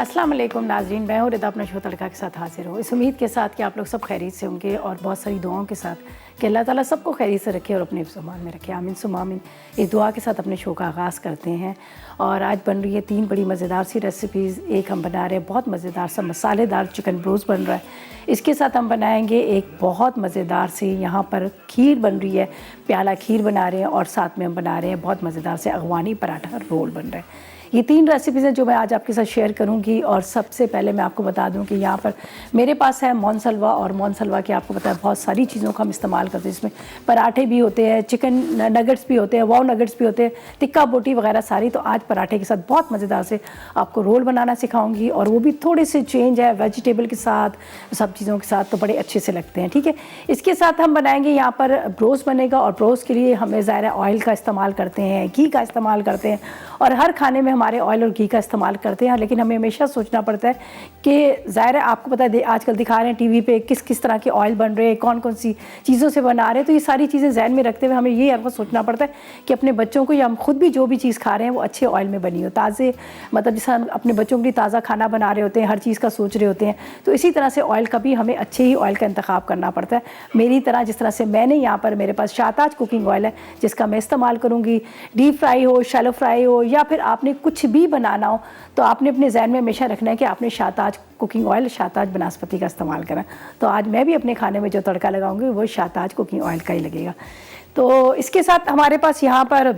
अस्सलाम वालेकुम नाज़रीन, मैं हूँ रिदा अपना शो तड़का के साथ हाजिर हूँ। इस उम्मीद के साथ कि आप लोग सब खैरियत से होंगे और बहुत सारी दुआओं के साथ कि अल्लाह ताला सबको खैरियत से रखे और अपने ज़ुबान में रखे। आमीन सुम्मा आमीन। इस दुआ के साथ अपने शो का आगाज़ करते हैं और आज बन रही है 3 बड़ी मज़ेदार सी रेसिपीज़। एक हम बना रहे हैं बहुत मज़ेदार सा मसालेदार चिकन ब्रोस्ट बन रहा है। इसके साथ हम बनाएंगे एक बहुत मज़ेदार सी यहाँ पर खीर बन रही है, प्याला खीर बना रहे हैं और साथ में हम बना रहे हैं बहुत मज़ेदार से अगवानी पराठा रोल बन रहा है। ये 3 रेसिपीज़ हैं जो मैं आज आपके साथ शेयर करूंगी। और सबसे पहले मैं आपको बता दूं कि यहाँ पर मेरे पास है मोनसलवा, और मोनसलवा के आपको पता है बहुत सारी चीज़ों का हम इस्तेमाल करते हैं। इसमें पराठे भी होते हैं, चिकन नगेट्स भी होते हैं, वाव नगेट्स भी होते हैं, टिक्का बोटी वगैरह सारी। तो आज पराठे के साथ बहुत मज़ेदार से आपको रोल बनाना सिखाऊंगी और वो भी थोड़े से चेंज है, वेजिटेबल के साथ, सब चीज़ों के साथ, तो बड़े अच्छे से लगते हैं। ठीक है, इसके साथ हम बनाएंगे यहाँ पर ब्रोस्ट बनेगा और ब्रोस्ट के लिए हमें ज़ाहिर ऑयल का इस्तेमाल करते हैं, घी का इस्तेमाल करते हैं और हर खाने में हमारे ऑयल और घी का इस्तेमाल करते हैं। लेकिन हमें हमेशा सोचना पड़ता है कि ज़ाहिर है आपको पता है आजकल दिखा रहे हैं टीवी पे किस किस तरह के ऑयल बन रहे हैं, कौन कौन सी चीज़ों से बना रहे हैं। तो ये सारी चीज़ें जहन में रखते हुए हमें ये हर वक्त सोचना पड़ता है कि अपने बच्चों को या हम खुद भी जो भी चीज़ खा रहे हैं वो अच्छे ऑयल में बनी हो, ताज़े, मतलब जैसे हम अपने बच्चों के लिए ताज़ा खाना बना रहे होते हैं, हर चीज़ का सोच रहे होते हैं, तो इसी तरह से ऑयल का भी हमें अच्छे ही ऑयल का इंतखाब करना पड़ता है। मेरी तरह जिस तरह से मैंने यहाँ पर मेरे पास शाहताज कुकिंग ऑयल है जिसका मैं इस्तेमाल करूँगी। डीप फ्राई हो, शैलो फ्राई हो, या फिर आपने कुछ भी बनाना हो तो आपने अपने जहन में हमेशा रखना है कि आपने शाहताज कुकिंग ऑयल, शाहताज बनस्पति का इस्तेमाल करना। तो आज मैं भी अपने खाने में जो तड़का लगाऊंगी वो शाहताज कुकिंग ऑयल का ही लगेगा। तो इसके साथ हमारे पास यहाँ पर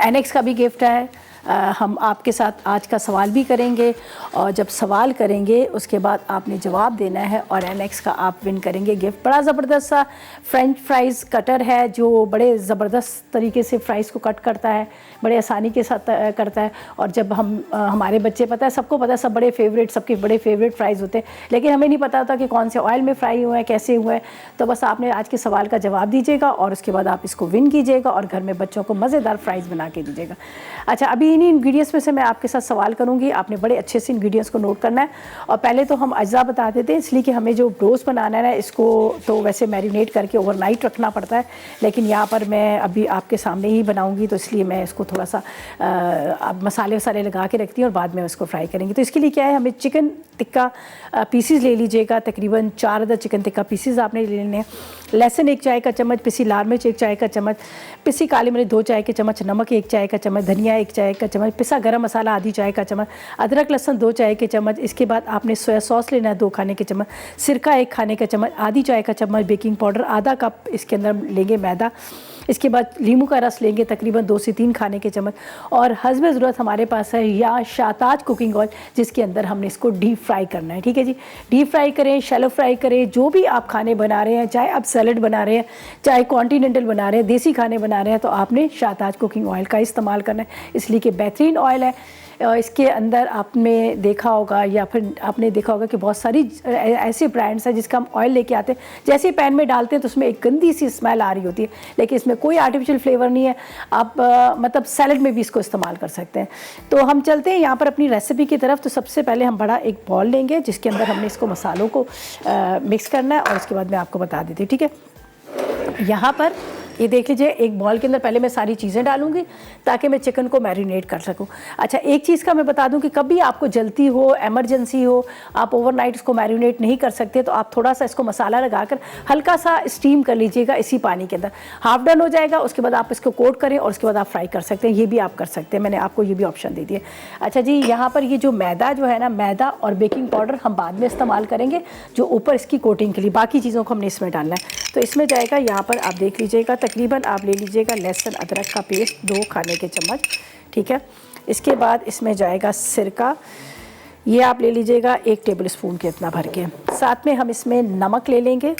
एनेक्स का भी गिफ्ट है। हम आपके साथ आज का सवाल भी करेंगे और जब सवाल करेंगे उसके बाद आपने जवाब देना है और एनेक्स का आप विन करेंगे गिफ्ट। बड़ा ज़बरदस्त सा फ्रेंच फ्राइज़ कटर है जो बड़े ज़बरदस्त तरीके से फ्राइज़ को कट करता है, बड़े आसानी के साथ करता है। और जब हम हमारे बच्चे, पता है सबको पता है, सब बड़े फेवरेट, सबके बड़े फेवरेट फ्राइज़ होते हैं, लेकिन हमें नहीं पता होता कि कौन से ऑयल में फ्राई हुए हैं, कैसे हुए हैं। तो बस आपने आज के सवाल का जवाब दीजिएगा और उसके बाद आप इसको विन कीजिएगा और घर में बच्चों को मज़ेदार फ्राइज़ बना के दीजिएगा। अच्छा, अभी इन्हीं इंग्रेडिएंट्स में से मैं आपके साथ सवाल करूंगी, आपने बड़े अच्छे से इंग्रेडिएंट्स को नोट करना है। और पहले तो हम अज्जा बता देते हैं, इसलिए कि हमें जो ब्रोस्ट बनाना है ना, इसको तो वैसे मैरिनेट करके ओवरनाइट रखना पड़ता है, लेकिन यहाँ पर मैं अभी आपके सामने ही बनाऊंगी तो इसलिए मैं इसको थोड़ा सा अब मसाले वसाले लगा के रखती हूँ और बाद में उसको फ्राई करेंगे। तो इसके लिए क्या है, हमें चिकन टिक्का पीसीज ले लीजिएगा, तकरीबन 4 अदद चिकन टिक्का पीसीज आपने ले लेने हैं। लहसुन 1 चाय का चम्मच, पिसी लाल मिर्च 1 चाय का चम्मच, पिसी काली मिर्च 2 चाय के चम्मच, नमक 1 चाय का चम्मच, धनिया 1 चाय का चम्मच, पिसा गरम मसाला आधी चाय का चम्मच, अदरक लहसुन 2 चाय के चम्मच। इसके बाद आपने सोया सॉस लेना है 2 खाने के चम्मच, सिरका 1 खाने का चम्मच, आधी चाय का चम्मच बेकिंग पाउडर, आधा कप इसके अंदर लेंगे मैदा। इसके बाद लीमू का रस लेंगे तकरीबन 2 से 3 खाने के चम्मच। और हस्ब ज़रूरत हमारे पास है या शाहताज कुकिंग ऑयल जिसके अंदर हमने इसको डीप फ्राई करना है। ठीक है जी, डीप फ्राई करें, शैलो फ्राई करें, जो भी आप खाने बना रहे हैं, चाहे आप सैलड बना रहे हैं, चाहे कॉन्टिनेंटल बना रहे हैं, देसी खाने बना रहे हैं, तो आपने शाहताज कुकिंग ऑयल का इस्तेमाल करना है। इसलिए कि बेहतरीन ऑयल है। इसके अंदर आपने देखा होगा या फिर आपने देखा होगा कि बहुत सारी ऐसे ब्रांड्स हैं जिसका हम ऑयल लेके आते हैं, जैसे पैन में डालते हैं तो उसमें एक गंदी सी स्मेल आ रही होती है, लेकिन इसमें कोई आर्टिफिशियल फ्लेवर नहीं है। आप मतलब सैलड में भी इसको इस्तेमाल कर सकते हैं। तो हम चलते हैं यहाँ पर अपनी रेसिपी की तरफ। तो सबसे पहले हम बड़ा एक बॉल लेंगे जिसके अंदर हमने इसको मसालों को मिक्स करना है और उसके बाद मैं आपको बता देती हूँ। ठीक है, यहाँ पर ये देख लीजिए, एक बॉल के अंदर पहले मैं सारी चीज़ें डालूंगी ताकि मैं चिकन को मैरिनेट कर सकूं। अच्छा, एक चीज़ का मैं बता दूं कि कभी आपको जल्दी हो, एमरजेंसी हो, आप ओवरनाइट इसको मैरिनेट नहीं कर सकते, तो आप थोड़ा सा इसको मसाला लगाकर हल्का सा स्टीम कर लीजिएगा इसी पानी के अंदर। हाफ डन हो जाएगा, उसके बाद आप इसको कोट करें और उसके बाद आप फ्राई कर सकते हैं। ये भी आप कर सकते हैं, मैंने आपको ये भी ऑप्शन दे दिए। अच्छा जी, यहाँ पर ये जो मैदा जो है ना, मैदा और बेकिंग पाउडर हम बाद में इस्तेमाल करेंगे जो ऊपर इसकी कोटिंग के लिए, बाकी चीज़ों को हमने इसमें डालना है। तो इसमें जाएगा, यहाँ पर आप देख लीजिएगा, तकरीबन आप ले लीजिएगा लहसुन अदरक का पेस्ट 2 खाने के चम्मच। ठीक है, इसके बाद इसमें जाएगा सिरका, ये आप ले लीजिएगा 1 टेबल स्पून के इतना भर के। साथ में हम इसमें नमक ले लेंगे।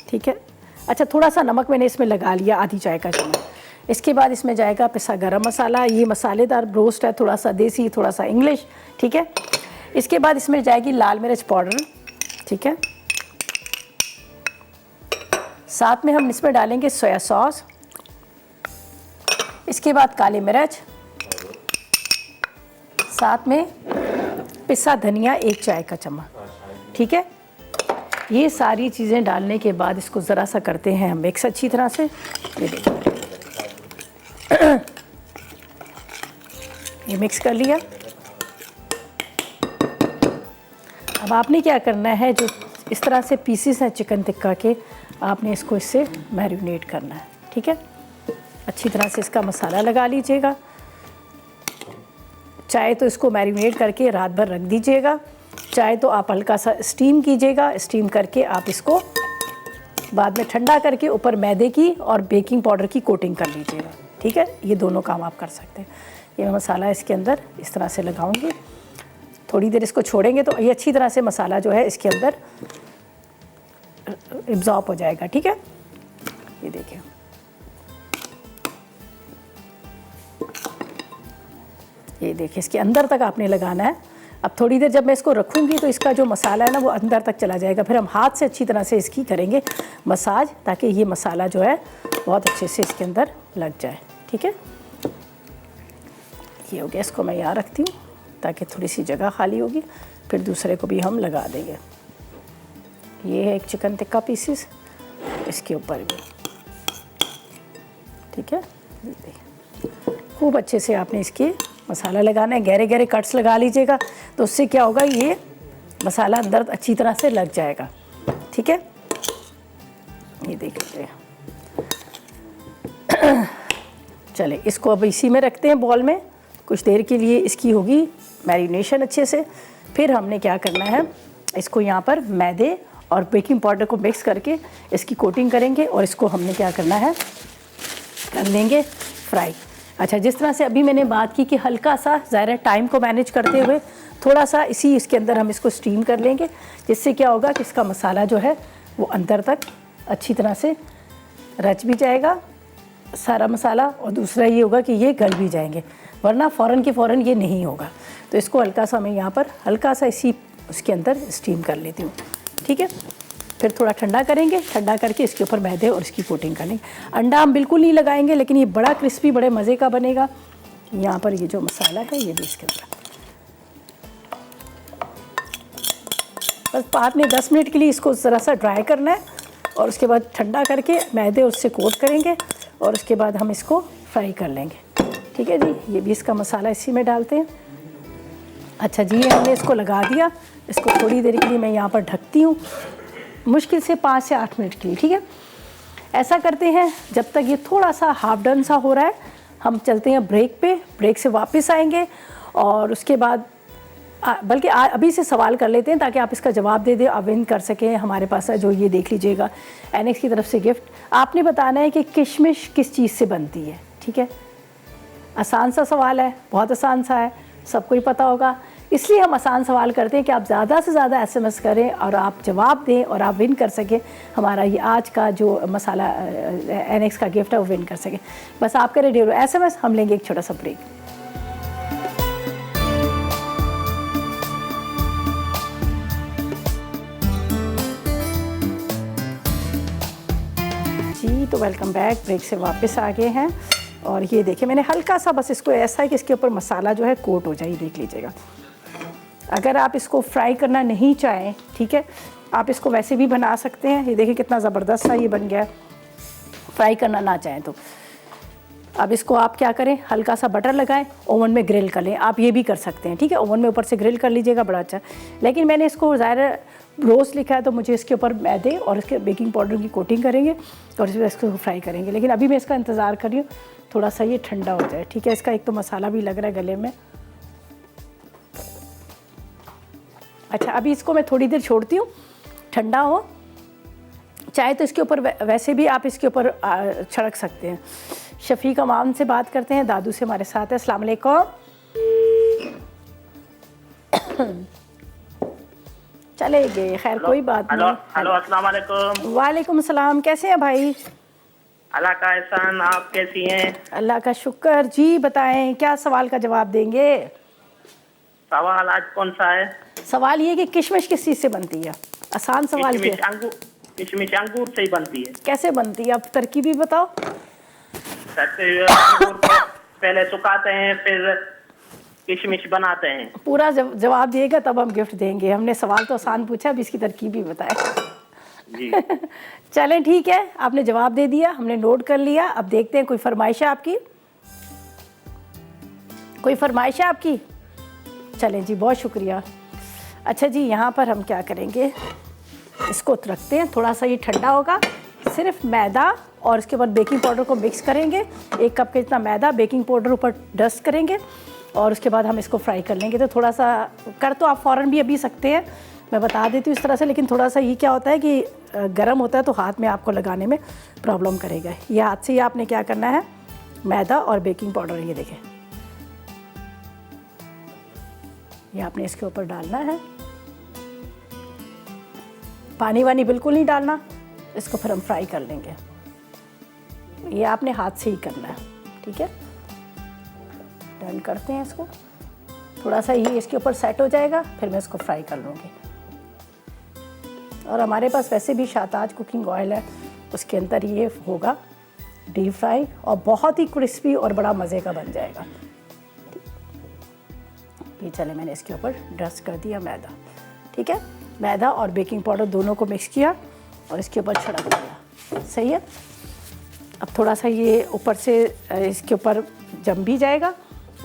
ठीक है, अच्छा थोड़ा सा नमक मैंने इसमें लगा लिया, आधी चाय का चम्मच। इसके बाद इसमें जाएगा पिसा गरम मसाला, ये मसालेदार ब्रोस्ट है, थोड़ा सा देसी थोड़ा सा इंग्लिश। ठीक है, इसके बाद इसमें जाएगी लाल मिर्च पाउडर। ठीक है, साथ में हम इसमें डालेंगे सोया सॉस, इसके बाद काली मिर्च, साथ में पिसा धनिया 1 चाय का चम्मच। ठीक है, ये सारी चीज़ें डालने के बाद इसको ज़रा सा करते हैं हम मिक्स अच्छी तरह से। ये देखिए, ये मिक्स कर लिया। अब आपने क्या करना है, जो इस तरह से पीसेस हैं चिकन टिक्का के, आपने इसको इससे मैरिनेट करना है। ठीक है, अच्छी तरह से इसका मसाला लगा लीजिएगा। चाहे तो इसको मैरिनेट करके रात भर रख दीजिएगा, चाहे तो आप हल्का सा स्टीम कीजिएगा। स्टीम करके आप इसको बाद में ठंडा करके ऊपर मैदे की और बेकिंग पाउडर की कोटिंग कर लीजिएगा। ठीक है, ये दोनों काम आप कर सकते हैं। ये मैं मसाला इसके अंदर इस तरह से लगाऊंगी। थोड़ी देर इसको छोड़ेंगे तो ये अच्छी तरह से मसाला जो है इसके अंदर एब्जॉर्ब हो जाएगा। ठीक है, ये देखिए, ये देखिए, इसके अंदर तक आपने लगाना है। अब थोड़ी देर जब मैं इसको रखूँगी तो इसका जो मसाला है ना वो अंदर तक चला जाएगा। फिर हम हाथ से अच्छी तरह से इसकी करेंगे मसाज, ताकि ये मसाला जो है बहुत अच्छे से इसके अंदर लग जाए। ठीक है, ये हो गया। इसको मैं यहाँ रखती हूँ ताकि थोड़ी सी जगह खाली होगी, फिर दूसरे को भी हम लगा देंगे। ये है एक चिकन टिक्का पीसेस, इसके ऊपर भी। ठीक है, खूब अच्छे से आपने इसके मसाला लगाना है। गहरे गहरे कट्स लगा लीजिएगा, तो उससे क्या होगा, ये मसाला अंदर अच्छी तरह से लग जाएगा। ठीक है, ये देख लीजिए। चले, इसको अब इसी में रखते हैं बॉल में। कुछ देर के लिए इसकी होगी मैरिनेशन अच्छे से। फिर हमने क्या करना है, इसको यहाँ पर मैदे और बेकिंग पाउडर को मिक्स करके इसकी कोटिंग करेंगे और इसको हमने क्या करना है, कर लेंगे फ्राई। अच्छा, जिस तरह से अभी मैंने बात की कि हल्का सा ज़ाहिर टाइम को मैनेज करते हुए थोड़ा सा इसके अंदर हम इसको स्टीम कर लेंगे, जिससे क्या होगा कि इसका मसाला जो है वो अंदर तक अच्छी तरह से रच भी जाएगा सारा मसाला, और दूसरा ये होगा कि ये गल भी जाएंगे, वरना फ़ौरन के फ़ौरन ये नहीं होगा। तो इसको हल्का सा मैं यहाँ पर हल्का सा उसके अंदर स्टीम कर लेती हूँ। ठीक है, फिर थोड़ा ठंडा करेंगे, ठंडा करके इसके ऊपर मैदे और इसकी कोटिंग करेंगे। अंडा हम बिल्कुल नहीं लगाएंगे, लेकिन ये बड़ा क्रिस्पी, बड़े मज़े का बनेगा। यहाँ पर ये जो मसाला है ये भी इसके अंदर, बस आपने 10 मिनट के लिए इसको ज़रा सा ड्राई करना है, और उसके बाद ठंडा करके मैदे उससे कोट करेंगे, और उसके बाद हम इसको फ्राई कर लेंगे। ठीक है जी, ये भी इसका मसाला इसी में डालते हैं। अच्छा जी, हमने इसको लगा दिया। इसको थोड़ी देर के लिए मैं यहाँ पर ढकती हूँ, मुश्किल से 5 से 8 मिनट के लिए। ठीक है, ऐसा करते हैं जब तक ये थोड़ा सा हाफ डन सा हो रहा है। हम चलते हैं ब्रेक पे, ब्रेक से वापस आएंगे, और उसके बाद बल्कि अभी से सवाल कर लेते हैं ताकि आप इसका जवाब दे दें, आप विन कर सकें। हमारे पास है जो, ये देख लीजिएगा, एनेक्स की तरफ से गिफ्ट। आपने बताना है कि किशमिश किस चीज़ से बनती है। ठीक है, आसान सा सवाल है, बहुत आसान सा है, सबको ही पता होगा। इसलिए हम आसान सवाल करते हैं कि आप ज़्यादा से ज़्यादा SMS करें और आप जवाब दें, और आप विन कर सकें हमारा ये आज का जो मसाला एनेक्स का गिफ्ट है वो विन कर सकें। बस आप करें डेरो SMS, हम लेंगे एक छोटा सा ब्रेक। जी, तो वेलकम बैक। ब्रेक से वापस आ गए हैं, और ये देखिए मैंने हल्का सा बस इसको ऐसा है कि इसके ऊपर मसाला जो है कोट हो जाए, देख लीजिएगा। अगर आप इसको फ्राई करना नहीं चाहें, ठीक है, आप इसको वैसे भी बना सकते हैं। ये देखिए कितना ज़बरदस्त सा ये बन गया, फ्राई करना ना चाहें तो। अब इसको आप क्या करें, हल्का सा बटर लगाएं, ओवन में ग्रिल कर लें। आप ये भी कर सकते हैं, ठीक है, ओवन में ऊपर से ग्रिल कर लीजिएगा, बड़ा अच्छा। लेकिन मैंने इसको ज़ाहिर रोस्ट लिखा है, तो मुझे इसके ऊपर मैदे और इसके बेकिंग पाउडर की कोटिंग करेंगे और इसको फ्राई करेंगे। लेकिन अभी मैं इसका इंतज़ार कर रही हूँ थोड़ा सा ये ठंडा हो जाए। ठीक है, इसका एक तो मसाला भी लग रहा है गले में। अच्छा, अभी इसको मैं थोड़ी देर छोड़ती हूँ ठंडा हो। चाहे तो इसके ऊपर वैसे भी आप इसके ऊपर छिड़क सकते हैं। शफीक अमान से बात करते हैं, दादू से हमारे साथ है। अस्सलाम वालेकुम। चले गए, खैर कोई बात नहीं। हेलो, अस्सलाम वालेकुम। वालेकुम सलाम, कैसे हैं भाई? अल्लाह का एहसान, आप कैसी हैं? अल्लाह का शुक्र। जी बताएं, क्या सवाल का जवाब देंगे? सवाल आज कौन सा है? सवाल ये कि किशमिश किस चीज़ से बनती है। आसान सवाल है। किशमिश अंगूर से ही बनती है। कैसे बनती है, आप तरकीब भी बताओ। अंगूर को पहले सुखाते हैं, फिर किशमिश बनाते हैं। पूरा जवाब दिएगा तब हम गिफ्ट देंगे। हमने सवाल तो आसान पूछा, अब इसकी तरकीब भी बताए जी। चलें ठीक है, आपने जवाब दे दिया, हमने नोट कर लिया। अब देखते हैं कोई फरमाइश है आपकी, कोई फरमाइश है आपकी? चलें जी, बहुत शुक्रिया। अच्छा जी, यहाँ पर हम क्या करेंगे, इसको रखते हैं, थोड़ा सा ये ठंडा होगा। सिर्फ मैदा और इसके बाद बेकिंग पाउडर को मिक्स करेंगे। 1 कप के जितना मैदा, बेकिंग पाउडर ऊपर डस्ट करेंगे और उसके बाद हम इसको फ्राई कर लेंगे। तो थोड़ा सा कर तो आप फ़ौरन भी अभी सकते हैं, मैं बता देती हूँ इस तरह से, लेकिन थोड़ा सा ये क्या होता है कि गर्म होता है तो हाथ में आपको लगाने में प्रॉब्लम करेगा। ये हाथ से ही आपने क्या करना है, मैदा और बेकिंग पाउडर, ये देखें, ये आपने इसके ऊपर डालना है। पानी वानी बिल्कुल नहीं डालना, इसको फिर हम फ्राई कर लेंगे। ये आपने हाथ से ही करना है, ठीक है। डन करते हैं इसको, थोड़ा सा ये इसके ऊपर सेट हो जाएगा, फिर मैं इसको फ्राई कर लूँगी। और हमारे पास वैसे भी शाहताज कुकिंग ऑयल है, उसके अंदर ये होगा डीप फ्राई और बहुत ही क्रिस्पी और बड़ा मज़े का बन जाएगा। ये चले, मैंने इसके ऊपर डस्ट कर दिया मैदा, ठीक है। मैदा और बेकिंग पाउडर दोनों को मिक्स किया और इसके ऊपर छिड़क दिया, सही है। अब थोड़ा सा ये ऊपर से इसके ऊपर जम भी जाएगा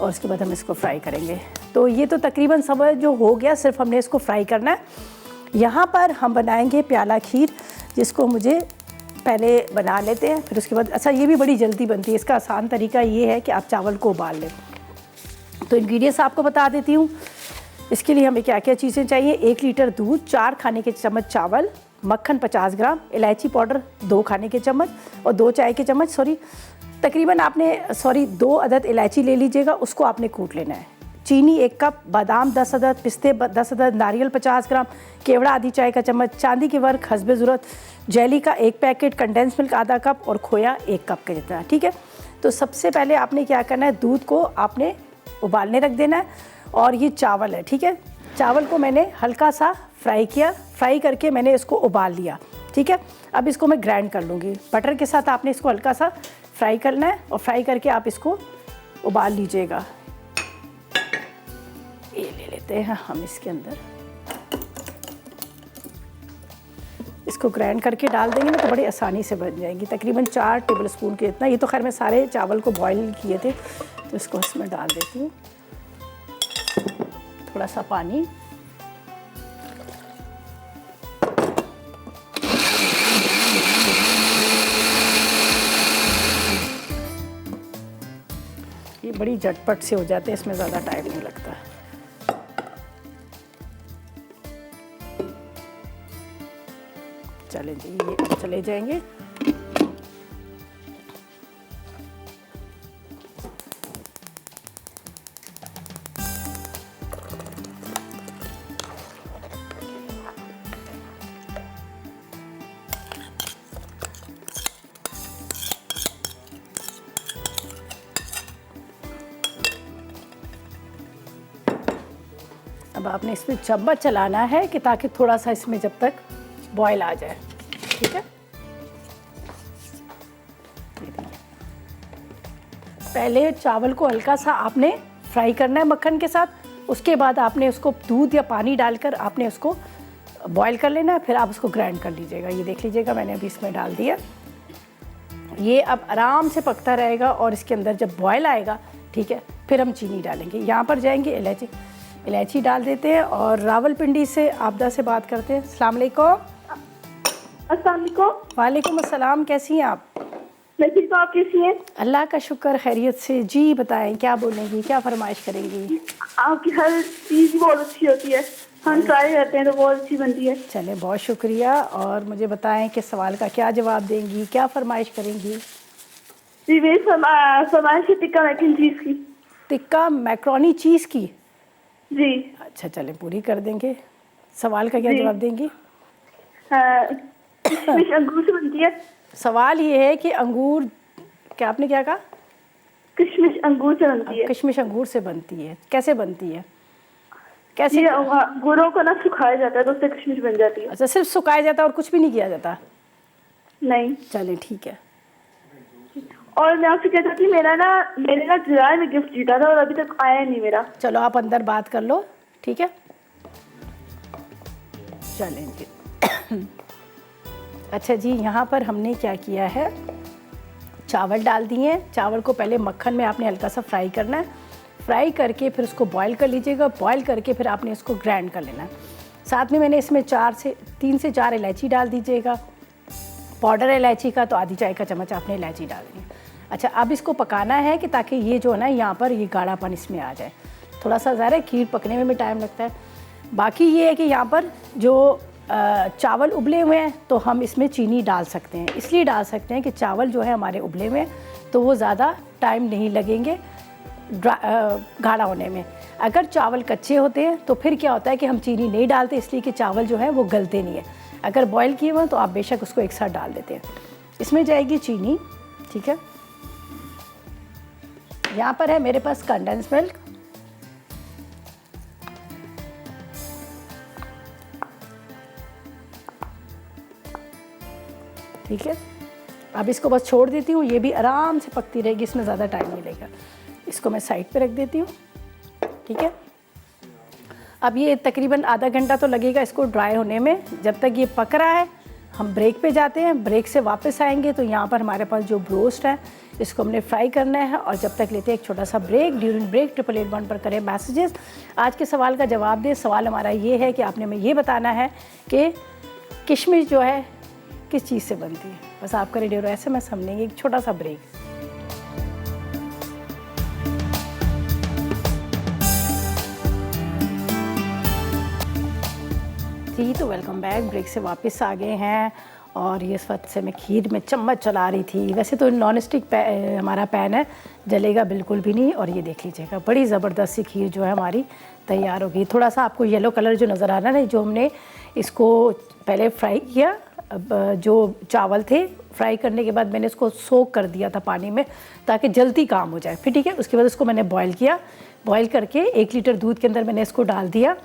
और उसके बाद हम इसको फ्राई करेंगे। तो ये तो तकरीबन सब जो हो गया, सिर्फ हमने इसको फ्राई करना है। यहाँ पर हम बनाएंगे प्याला खीर, जिसको मुझे पहले बना लेते हैं, फिर उसके बाद, अच्छा ये भी बड़ी जल्दी बनती है। इसका आसान तरीका ये है कि आप चावल को उबाल लें। तो इंग्रेडिएंट्स आपको बता देती हूँ। इसके लिए हमें क्या क्या चीज़ें चाहिए। 1 लीटर दूध, 4 खाने के चम्मच चावल, मक्खन 50 ग्राम, इलायची पाउडर 2 खाने के चम्मच और 2 चाय के चम्मच, तकरीबन आपने 2 अदद इलायची ले लीजिएगा, उसको आपने कूट लेना है। चीनी 1 कप, बादाम 10 अदद, पिस्ते 10 अदद, नारियल 50 ग्राम, केवड़ा आधी चाय का चम्मच, चांदी के वर्क हस्बे ज़रूरत, जेली का 1 पैकेट, कंडेंस मिल्क आधा कप और खोया 1 कप के जितना, ठीक है। तो सबसे पहले आपने क्या करना है, दूध को आपने उबालने रख देना है और ये चावल है, ठीक है। चावल को मैंने हल्का सा फ्राई किया, फ्राई करके मैंने इसको उबाल लिया, ठीक है। अब इसको मैं ग्राइंड कर लूँगी। बटर के साथ आपने इसको हल्का सा फ्राई करना है और फ्राई करके आप इसको उबाल लीजिएगा। ये ले लेते हैं हम इसके अंदर, इसको ग्राइंड करके डाल देंगे ना तो बड़ी आसानी से बन जाएंगी। तकरीबन 4 टेबल स्पून के इतना, ये तो खैर मैं सारे चावल को बॉईल किए थे, तो इसको इसमें डाल देती हूँ। थोड़ा सा पानी, ये बड़ी झटपट से हो जाते हैं, इसमें ज़्यादा टाइम नहीं लगता। चलें जी, ये अब चले जाएंगे। अब आपने इसमें चम्मच चलाना है कि ताकि थोड़ा सा इसमें जब तक बॉयल आ जाए, ठीक है। पहले चावल को हल्का सा आपने फ्राई करना है मक्खन के साथ, उसके बाद आपने उसको दूध या पानी डालकर आपने उसको बॉयल कर लेना है, फिर आप उसको ग्राइंड कर लीजिएगा। ये देख लीजिएगा, मैंने अभी इसमें डाल दिया। ये अब आराम से पकता रहेगा और इसके अंदर जब बॉयल आएगा, ठीक है, फिर हम चीनी डालेंगे। यहाँ पर जाएंगे इलायची डाल देते हैं और रावलपिंडी से आबदा से बात करते हैं। अस्सलाम वालेकुम। अस्सलाम वालेकुम। वालेकुम अस्सलाम, कैसी हैं आप? मैं ठीक हूँ, आप कैसी हैं? अल्लाह का शुक्र, खैरियत से। जी बताएं, क्या बोलेंगी, क्या फरमाइश करेंगी? आपकी हर चीज़ बहुत अच्छी होती है, हम ट्राई करते हैं तो बहुत अच्छी बनती है। चले, बहुत शुक्रिया। और मुझे बताएं कि सवाल का क्या जवाब देंगी, क्या फरमाइश करेंगी? जी मेरी फरमाइश है टिक्का मैकन चीज़ की। टिक्का मैक्रोनी चीज़ की? जी। अच्छा चलें, पूरी कर देंगे। सवाल का क्या जी। जवाब देंगी? किशमिश अंगूर से बनती है। सवाल ये है कि अंगूर, क्या आपने क्या कहा? किशमिश अंगूर से बनती है। किशमिश अंगूर से बनती है, कैसे बनती है, कैसे? जी, अंगूरों को ना सुखाया जाता है तो उससे किशमिश बन जाती है। अच्छा, सिर्फ सुखाया जाता है और कुछ भी नहीं किया जाता? नहीं। चलें ठीक है। और मैं आपसे क्या चाहती हूँ, मैंने ना जुलाई में गिफ्ट जीता था और अभी तक आया नहीं मेरा। चलो आप अंदर बात कर लो, ठीक है। चलें जी। अच्छा जी, यहाँ पर हमने क्या किया है, चावल डाल दिए। चावल को पहले मक्खन में आपने हल्का सा फ्राई करना है। फ्राई करके फिर उसको बॉईल कर लीजिएगा। बॉईल करके फिर आपने इसको ग्राइंड कर लेना है। साथ में मैंने इसमें 3 से 4 इलायची डाल दीजिएगा। पाउडर इलायची का तो आधी चाय का चम्मच आपने इलायची डाल दी। अच्छा, अब इसको पकाना है कि ताकि ये जो है ना यहाँ पर ये गाढ़ापन इसमें आ जाए। थोड़ा सा ज़्यादा खीर पकने में भी टाइम लगता है। बाकी ये है कि यहाँ पर जो चावल उबले हुए हैं तो हम इसमें चीनी डाल सकते हैं। इसलिए डाल सकते हैं कि चावल जो है हमारे उबले हुए हैं तो वो ज़्यादा टाइम नहीं लगेंगे गाढ़ा होने में। अगर चावल कच्चे होते हैं तो फिर क्या होता है कि हम चीनी नहीं डालते, इसलिए कि चावल जो है वो गलते नहीं है। अगर बॉईल किए हुए हैं तो आप बेशक उसको एक साथ डाल देते हैं। इसमें जाएगी चीनी, ठीक है। यहाँ पर है मेरे पास कंडेंस मिल्क, ठीक है। अब इसको बस छोड़ देती हूँ, ये भी आराम से पकती रहेगी, इसमें ज़्यादा टाइम नहीं लगेगा। इसको मैं साइड पे रख देती हूँ, ठीक है। अब ये तकरीबन आधा घंटा तो लगेगा इसको ड्राई होने में। जब तक ये पक रहा है हम ब्रेक पे जाते हैं। ब्रेक से वापस आएंगे तो यहाँ पर हमारे पास जो ब्रोस्ट है इसको हमने फ्राई करना है। और जब तक लेते हैं एक छोटा सा ब्रेक। ड्यूरिंग ब्रेक 881 पर करें मैसेजेस। आज के सवाल का जवाब दें। सवाल हमारा ये है कि आपने हमें ये बताना है कि किशमिश जो है किस चीज़ से बनती है। बस आपका रेडियो SMS हम लेंगे एक छोटा सा ब्रेक। जी तो वेलकम बैक। ब्रेक से वापस आ गए हैं और ये इस वक्त से मैं खीर में चम्मच चला रही थी। वैसे तो नॉन स्टिक हमारा पैन है, जलेगा बिल्कुल भी नहीं। और ये देख लीजिएगा बड़ी ज़बरदस्त सी खीर जो है हमारी तैयार हो गई। थोड़ा सा आपको येलो कलर जो नज़र आ रहा है ना, जो हमने इसको पहले फ्राई किया। अब जो चावल थे फ्राई करने के बाद मैंने इसको सोक कर दिया था पानी में ताकि जल्दी काम हो जाए। फिर ठीक है, उसके बाद इसको मैंने बॉईल किया। बॉईल करके 1 लीटर दूध के अंदर मैंने इसको डाल दिया।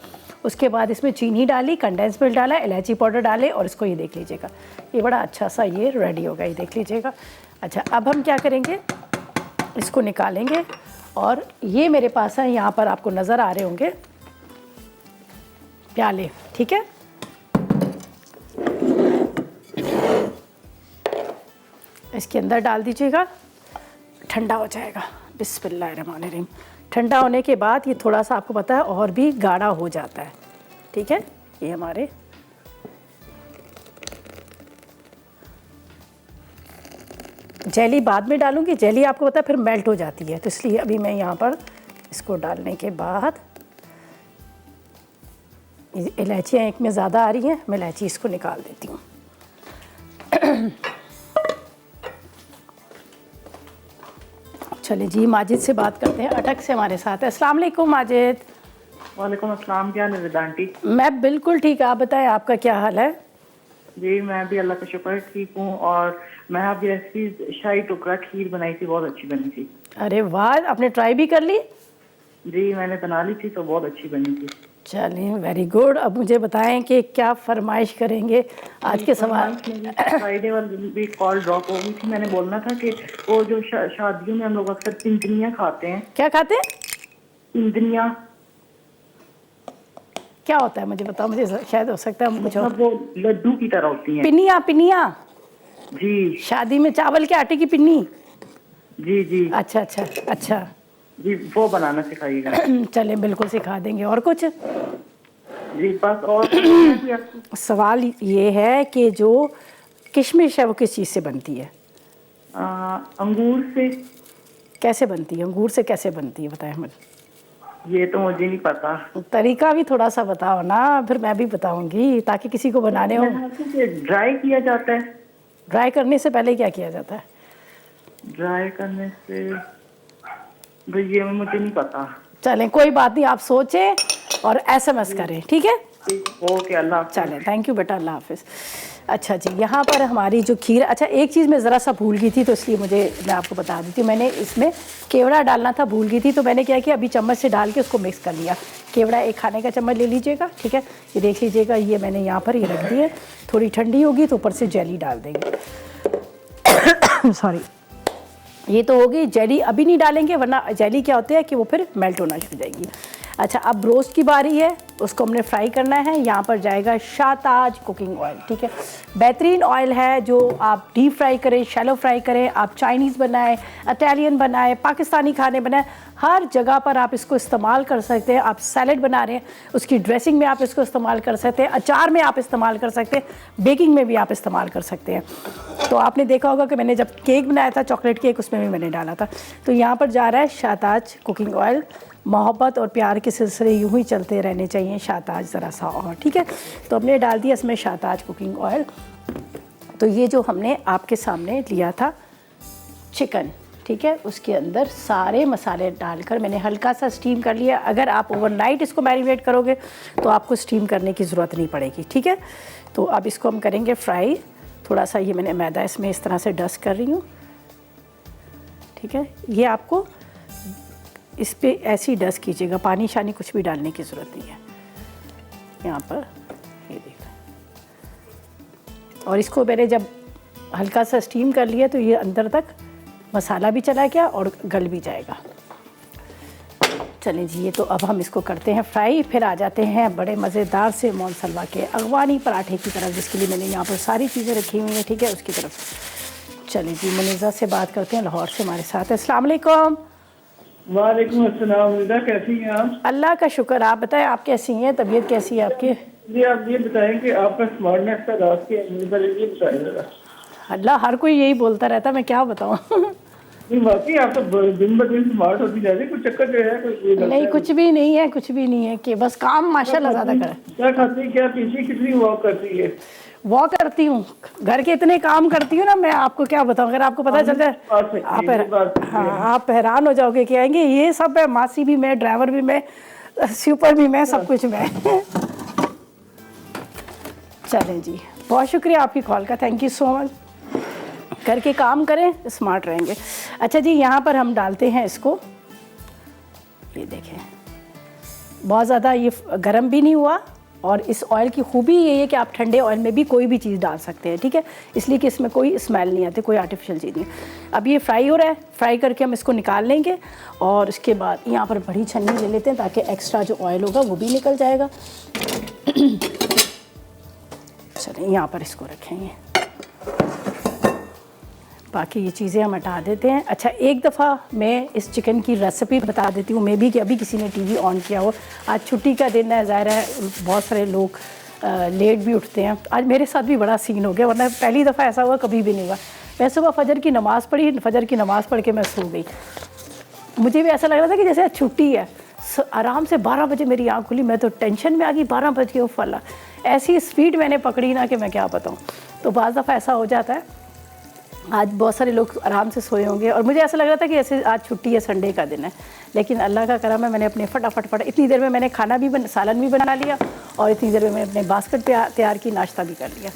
उसके बाद इसमें चीनी डाली, कंडेंस मिल्क डाला, इलायची पाउडर डाले और इसको ये देख लीजिएगा, ये बड़ा अच्छा सा ये रेडी होगा, ये देख लीजिएगा। अच्छा, अब हम क्या करेंगे, इसको निकालेंगे। और ये मेरे पास है, यहाँ पर आपको नज़र आ रहे होंगे प्याले, ठीक है। इसके अंदर डाल दीजिएगा, ठंडा हो जाएगा। बिस्मिल्लाहिर्रहमानिर्रहीम। ठंडा होने के बाद ये थोड़ा सा आपको पता है और भी गाढ़ा हो जाता है, ठीक है। ये हमारे जेली बाद में डालूंगी। जेली आपको पता है फिर मेल्ट हो जाती है, तो इसलिए अभी मैं यहाँ पर इसको डालने के बाद इलायचियाँ एक में ज़्यादा आ रही हैं, मैं इलायची इसको निकाल देती हूँ। चलिए जी, माजिद से बात करते हैं। अटक से हमारे साथ है। अस्सलाम वालेकुम माजिद। वालेकुम अस्सलाम। क्या हाल है आंटी? मैं बिल्कुल ठीक, आप बताएं आपका क्या हाल है? जी मैं भी अल्लाह का शुक्र ठीक हूँ। और मैं आपकी रेसिपी शाही टुकड़ा खीर बनाई थी, बहुत अच्छी बनी थी। अरे वाह, आपने ट्राई भी कर ली? जी मैंने बना ली थी तो बहुत अच्छी बनी थी। चलिए वेरी गुड। अब मुझे बताएं कि क्या फरमाइश करेंगे आज के सवाल। फ्राइडे वाले दिन भी कॉल ड्रॉप हो गई थी। मैंने बोलना था कि वो जो शादियों में हम लोग अक्सर पिंजनियाँ खाते हैं। क्या खाते हैं? पिंजनियाँ क्या होता है मुझे बताओ, मुझे शायद हो सकता है कुछ मतलब वो लड्डू की तरह होती हैं। पिनिया, पिनिया जी शादी में चावल के आटे की पिन्नी। जी जी अच्छा अच्छा अच्छा जी, वो बनाना सिखाइएगा। चलें बिल्कुल सिखा देंगे। और कुछ जी बस। और सवाल ये है कि जो किशमिश है वो किस चीज़ से बनती है? अंगूर से। कैसे बनती है? अंगूर से कैसे बनती है बताएं मुझे। ये तो मुझे नहीं पता। तरीका भी थोड़ा सा बताओ ना, फिर मैं भी बताऊंगी ताकि किसी को बनाने हो। ड्राई किया जाता है। ड्राई करने से पहले क्या किया जाता है? ड्राई करने से ये मुझे नहीं पता। चलें कोई बात नहीं, आप सोचें और SMS करें, ठीक है। ओके, अल्लाह। चलें, थैंक यू बेटा, अल्लाह हाफिज़। अच्छा जी, यहाँ पर हमारी जो खीर, अच्छा एक चीज़ मैं ज़रा सा भूल गई थी तो इसलिए मैं आपको बता देती हूँ। मैंने इसमें केवड़ा डालना था, भूल गई थी, तो मैंने क्या किया, अभी चम्मच से डाल के उसको मिक्स कर लिया। केवड़ा 1 खाने का चम्मच ले लीजिएगा, ठीक है। ये देख लीजिएगा, ये मैंने यहाँ पर ये रख दी है। थोड़ी ठंडी होगी तो ऊपर से जेली डाल देंगे। सॉरी, ये तो हो गई जेली। अभी नहीं डालेंगे वरना जेली क्या होती है कि वो फिर मेल्ट होना शुरू हो जाएगी। अच्छा, अब ब्रोस्ट की बारी है, उसको हमने फ्राई करना है। यहाँ पर जाएगा शाहताज कुकिंग ऑयल, ठीक है। बेहतरीन ऑयल है, जो आप डीप फ्राई करें, शैलो फ्राई करें, आप चाइनीज़ बनाएं, इटालियन बनाएं, पाकिस्तानी खाने बनाएं, हर जगह पर आप इसको इस्तेमाल कर सकते हैं। आप सैलेड बना रहे हैं, उसकी ड्रेसिंग में आप इसको इस्तेमाल कर सकते हैं, अचार में आप इस्तेमाल कर सकते हैं, बेकिंग में भी आप इस्तेमाल कर सकते हैं। तो आपने देखा होगा कि मैंने जब केक बनाया था, चॉकलेट केक, उसमें भी मैंने डाला था। तो यहाँ पर जा रहा है शाहताज कुकिंग ऑयल। मोहब्बत और प्यार के सिलसिले यूं ही चलते रहने चाहिए, शाहताज ज़रा सा और, ठीक है। तो हमने डाल दिया इसमें शाहताज कुकिंग ऑयल। तो ये जो हमने आपके सामने लिया था चिकन, ठीक है, उसके अंदर सारे मसाले डालकर मैंने हल्का सा स्टीम कर लिया। अगर आप ओवरनाइट इसको मैरिनेट करोगे तो आपको स्टीम करने की ज़रूरत नहीं पड़ेगी, ठीक है। तो अब इसको हम करेंगे फ्राई। थोड़ा सा ये मैंने मैदा इसमें इस तरह से डस्ट कर रही हूँ, ठीक है। ये आपको इस पर ऐसे ही डस्ट कीजिएगा, पानी शानी कुछ भी डालने की ज़रूरत नहीं है। यहाँ पर ये देखिए, और इसको मैंने जब हल्का सा स्टीम कर लिया तो ये अंदर तक मसाला भी चला गया और गल भी जाएगा। चलें जी, ये तो अब हम इसको करते हैं फ्राई। फिर आ जाते हैं बड़े मज़ेदार से मोनसलवा के अगवानी पराठे की तरफ, जिसके लिए मैंने यहाँ पर सारी चीज़ें रखी हुई हैं, ठीक है, उसकी तरफ। चलिए जी, मुनीज़ा से बात करते हैं, लाहौर से हमारे साथ है। अस्सलाम वालेकुम। वालेकुम अस्सलाम। रिदा कैसी हैं आप? अल्लाह का शुक्र, आप बताएं, आप कैसी हैं, तबीयत कैसी है आपकी? जी आप ये बताएं कि आपका स्मार्टनेस का राज क्या है, मुझे पहले ये बताएं जरा। अल्लाह, हर कोई यही बोलता रहता, मैं क्या बताऊँ। नहीं वाकई आप तो दिन ब दिन स्मार्ट होती जा रही है, कुछ चक्कर जो है कोई ये नहीं, कुछ भी नहीं है, कुछ भी नहीं है, कि बस काम माशाल्लाह ज़्यादा करें। क्या खाती, क्या पीछे कितनी वॉक करती है? वॉक करती हूँ, घर के इतने काम करती हूँ ना, मैं आपको क्या बताऊँ। अगर आपको पता चल जाए आप हैरान हो जाओगे कि आएंगे ये सब है, मासी भी मैं, ड्राइवर भी मैं, सुपर भी मैं, सब कुछ मैं। चलें जी, बहुत शुक्रिया आपकी कॉल का, थैंक यू सो मच। घर के काम करें, स्मार्ट रहेंगे। अच्छा जी, यहाँ पर हम डालते हैं इसको, ये देखें, बहुत ज़्यादा ये गर्म भी नहीं हुआ। और इस ऑयल की खूबी ये है कि आप ठंडे ऑयल में भी कोई भी चीज़ डाल सकते हैं, ठीक है, इसलिए कि इसमें कोई स्मेल नहीं आती, कोई आर्टिफिशियल चीज़ नहीं। अब ये फ्राई हो रहा है, फ्राई करके हम इसको निकाल लेंगे और उसके बाद यहाँ पर बड़ी छन्नी ले लेते हैं ताकि एक्स्ट्रा जो ऑयल होगा वो भी निकल जाएगा। चलिए यहाँ पर इसको रखेंगे, बाकी ये चीज़ें हम हटा देते हैं। अच्छा, एक दफ़ा मैं इस चिकन की रेसिपी बता देती हूँ, मे बी कि अभी किसी ने टीवी ऑन किया हो। आज छुट्टी का दिन है, ज़ाहिर है बहुत सारे लोग लेट भी उठते हैं। आज मेरे साथ भी बड़ा सीन हो गया, वरना पहली दफ़ा ऐसा हुआ, कभी भी नहीं हुआ। मैं सुबह फजर की नमाज़ पढ़ी, फजर की नमाज़ पढ़ के मैं सो गई। मुझे भी ऐसा लग रहा था कि जैसे आज छुट्टी है। आराम से 12 बजे मेरी आँख खुली, मैं तो टेंशन में आ गई, 12 बज गए, फला ऐसी स्पीड मैंने पकड़ी ना कि मैं क्या बताऊँ। तो बाज़ दफ़ा ऐसा हो जाता है। आज बहुत सारे लोग आराम से सोए होंगे और मुझे ऐसा लग रहा था कि ऐसे आज छुट्टी है, संडे का दिन है, लेकिन अल्लाह का करम है, मैंने अपने फटाफट इतनी देर में मैंने खाना भी सालन भी बना लिया और इतनी देर में मैंने अपने बास्केट तैयार की, नाश्ता भी कर लिया।